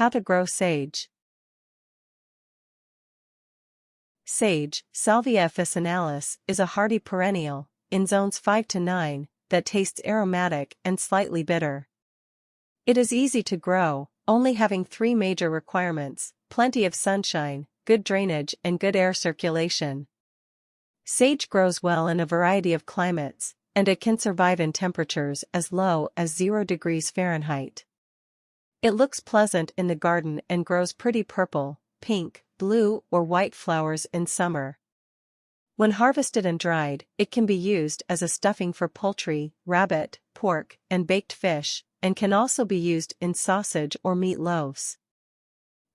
How to grow sage. Sage, Salvia officinalis, is a hardy perennial, in zones 5 to 9, that tastes aromatic and slightly bitter. It is easy to grow, only having 3 major requirements: plenty of sunshine, good drainage and good air circulation. Sage grows well in a variety of climates, and it can survive in temperatures as low as 0 degrees Fahrenheit. It looks pleasant in the garden and grows pretty purple, pink, blue or white flowers in summer. When harvested and dried, it can be used as a stuffing for poultry, rabbit, pork, and baked fish, and can also be used in sausage or meat loaves.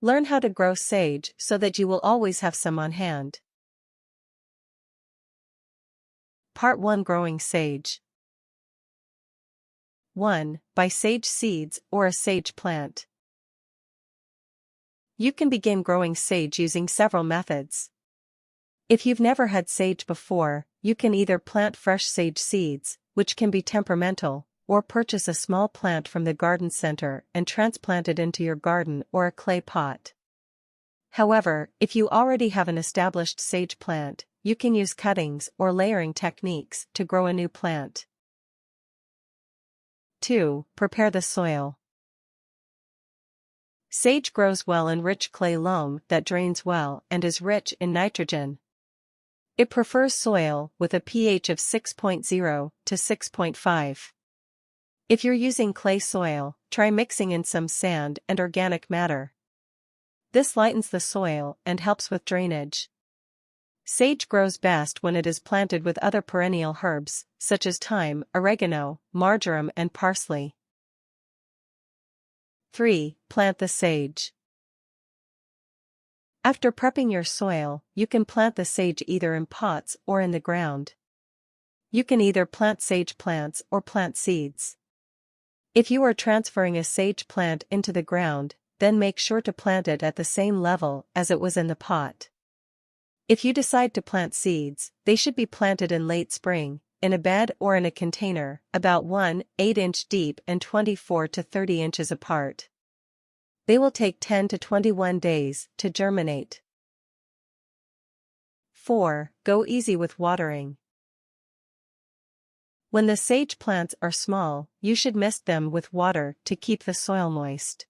Learn how to grow sage so that you will always have some on hand. Part 1: Growing sage. 1. Buy sage seeds or a sage plant. You can begin growing sage using several methods. If you've never had sage before, you can either plant fresh sage seeds, which can be temperamental, or purchase a small plant from the garden center and transplant it into your garden or a clay pot. However, if you already have an established sage plant, you can use cuttings or layering techniques to grow a new plant. 2. Prepare the soil. Sage grows well in rich clay loam that drains well and is rich in nitrogen. It prefers soil with a pH of 6.0 to 6.5. If you're using clay soil, try mixing in some sand and organic matter. This lightens the soil and helps with drainage. Sage grows best when it is planted with other perennial herbs, such as thyme, oregano, marjoram and parsley. 3. Plant the sage. After prepping your soil, you can plant the sage either in pots or in the ground. You can either plant sage plants or plant seeds. If you are transferring a sage plant into the ground, then make sure to plant it at the same level as it was in the pot. If you decide to plant seeds, they should be planted in late spring, in a bed or in a container, about 1/8 inch deep and 24 to 30 inches apart. They will take 10 to 21 days to germinate. 4. Go easy with watering. When the sage plants are small, you should mist them with water to keep the soil moist.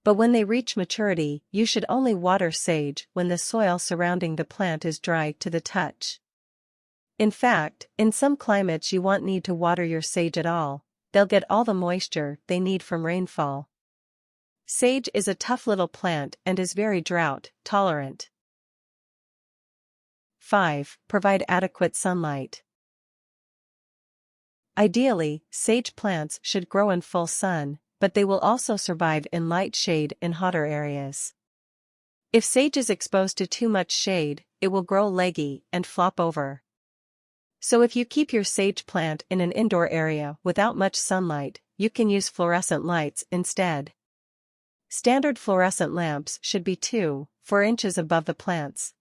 But when they reach maturity, you should only water sage when the soil surrounding the plant is dry to the touch. In fact, in some climates you won't need to water your sage at all. They'll get all the moisture they need from rainfall. Sage is a tough little plant and is very drought tolerant. 5. Provide adequate sunlight. Ideally, sage plants should grow in full sun, but they will also survive in light shade in hotter areas. If sage is exposed to too much shade, it will grow leggy and flop over. So if you keep your sage plant in an indoor area without much sunlight, you can use fluorescent lights instead. Standard fluorescent lamps should be 2-4 inches above the plants.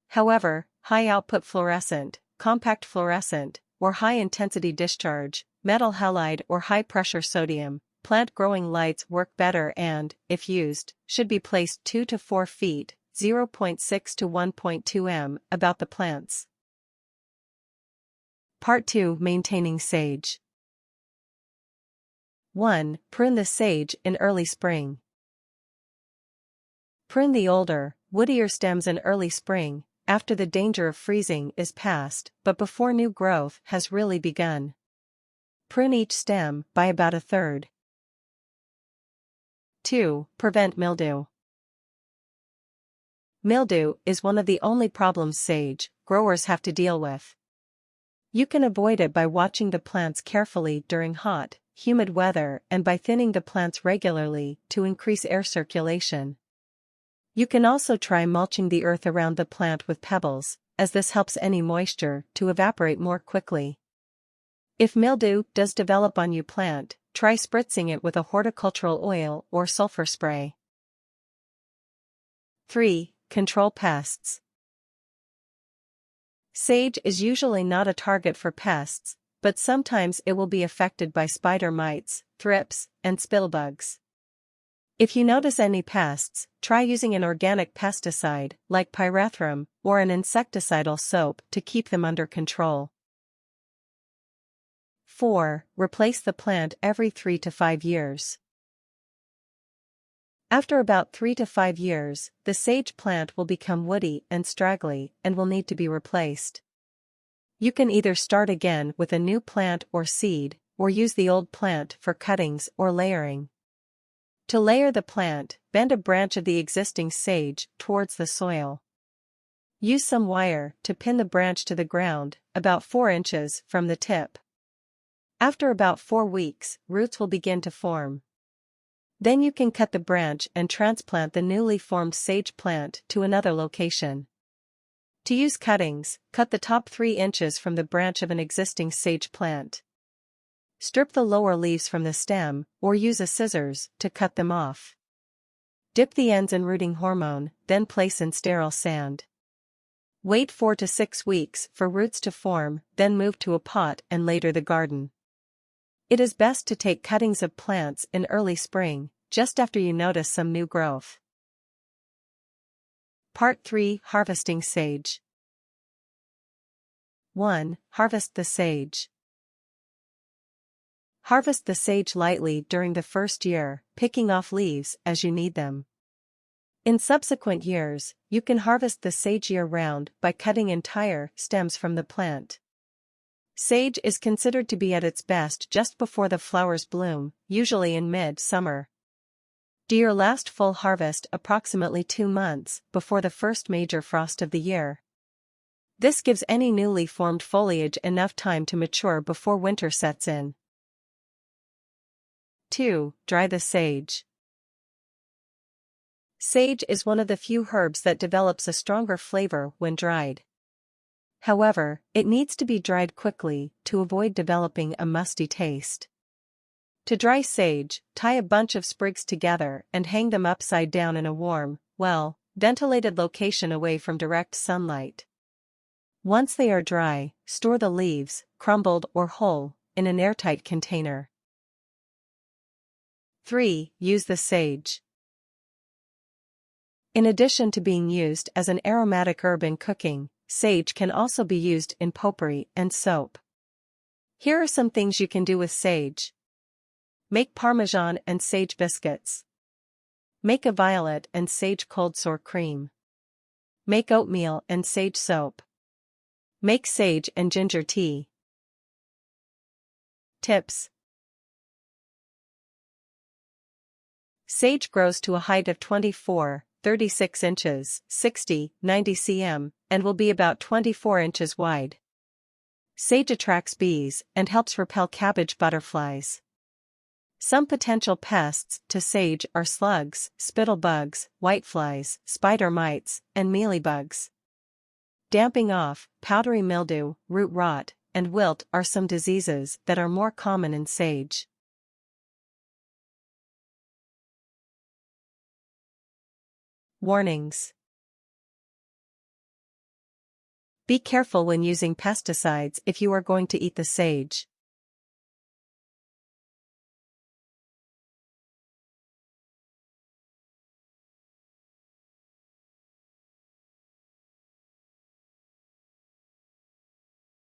However, high-output fluorescent, compact fluorescent, or high-intensity discharge, metal halide or high-pressure sodium, plant-growing lights work better and, if used, should be placed 2 to 4 feet, 0.6 to 1.2 m, about the plants. Part 2: Maintaining sage. 1. Prune the sage in early spring. Prune the older, woodier stems in early spring, after the danger of freezing is past, but before new growth has really begun. Prune each stem by about 1/3. 2. Prevent mildew. Mildew is one of the only problems sage growers have to deal with. You can avoid it by watching the plants carefully during hot, humid weather and by thinning the plants regularly to increase air circulation. You can also try mulching the earth around the plant with pebbles, as this helps any moisture to evaporate more quickly. If mildew does develop on your plant, try spritzing it with a horticultural oil or sulfur spray. 3. Control pests. Sage is usually not a target for pests, but sometimes it will be affected by spider mites, thrips, and spittlebugs. If you notice any pests, try using an organic pesticide like pyrethrum or an insecticidal soap to keep them under control. 4. Replace the plant every 3 to 5 years. After about 3 to 5 years, the sage plant will become woody and straggly and will need to be replaced. You can either start again with a new plant or seed, or use the old plant for cuttings or layering. To layer the plant, bend a branch of the existing sage towards the soil. Use some wire to pin the branch to the ground, about 4 inches from the tip. After about 4 weeks, roots will begin to form. Then you can cut the branch and transplant the newly formed sage plant to another location. To use cuttings, cut the top 3 inches from the branch of an existing sage plant. Strip the lower leaves from the stem, or use a scissors to cut them off. Dip the ends in rooting hormone, then place in sterile sand. Wait 4 to 6 weeks for roots to form, then move to a pot and later the garden. It is best to take cuttings of plants in early spring, just after you notice some new growth. Part 3. Harvesting sage. 1. Harvest the sage. Harvest the sage lightly during the first year, picking off leaves as you need them. In subsequent years, you can harvest the sage year-round by cutting entire stems from the plant. Sage is considered to be at its best just before the flowers bloom, usually in mid-summer. Do your last full harvest approximately 2 months before the first major frost of the year. This gives any newly formed foliage enough time to mature before winter sets in. 2. Dry the sage. Sage is one of the few herbs that develops a stronger flavor when dried. However, it needs to be dried quickly to avoid developing a musty taste. To dry sage, tie a bunch of sprigs together and hang them upside down in a warm, ventilated location away from direct sunlight. Once they are dry, store the leaves, crumbled or whole, in an airtight container. 3. Use the sage. In addition to being used as an aromatic herb in cooking, sage can also be used in potpourri and soap. Here are some things you can do with sage. Make Parmesan and sage biscuits. Make a violet and sage cold sore cream. Make oatmeal and sage soap. Make sage and ginger tea. Tips. Sage grows to a height of 24-36 inches, 60-90 cm, and will be about 24 inches wide. Sage attracts bees and helps repel cabbage butterflies. Some potential pests to sage are slugs, spittlebugs, whiteflies, spider mites, and mealybugs. Damping off, powdery mildew, root rot, and wilt are some diseases that are more common in sage. Warnings. Be careful when using pesticides if you are going to eat the sage.